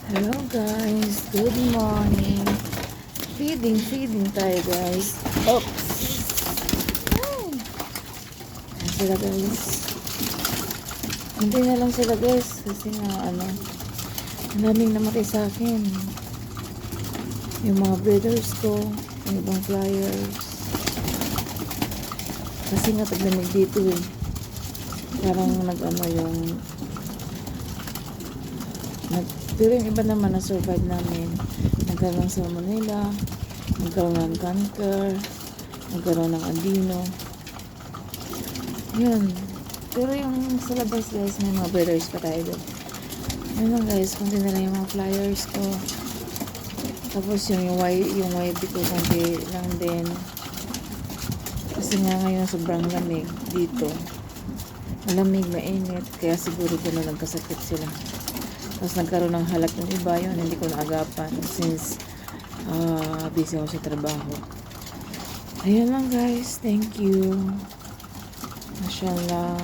Hello guys, good morning. Feeding tayo guys. Oops. Ay. Ayan sila guys. Hindi na lang sila guys. Kasi nga ang daming namatay sa akin. Yung mga breeders ko, yung ibang flyers. Kasi nga taglamig dito eh. Parang pero yung iba naman na survive namin, nagkaroon ng salmonella, nagkaroon ng cancer, nagkaroon ng albino, yun. Pero yung sa labas guys, may mga breeders pa tayo doon. Yun lang guys, kunti na lang yung mga flyers ko. Tapos yung YB ko kunti lang din. Kasi nga ngayon sobrang lamig dito, malamig, mainit, kaya siguro gano'n nagkasakit sila. Tapos nagkaroon ng halak yung iba, yun hindi ko naagapan since busy ako sa trabaho. Ayun lang guys, thank you. Mashallah.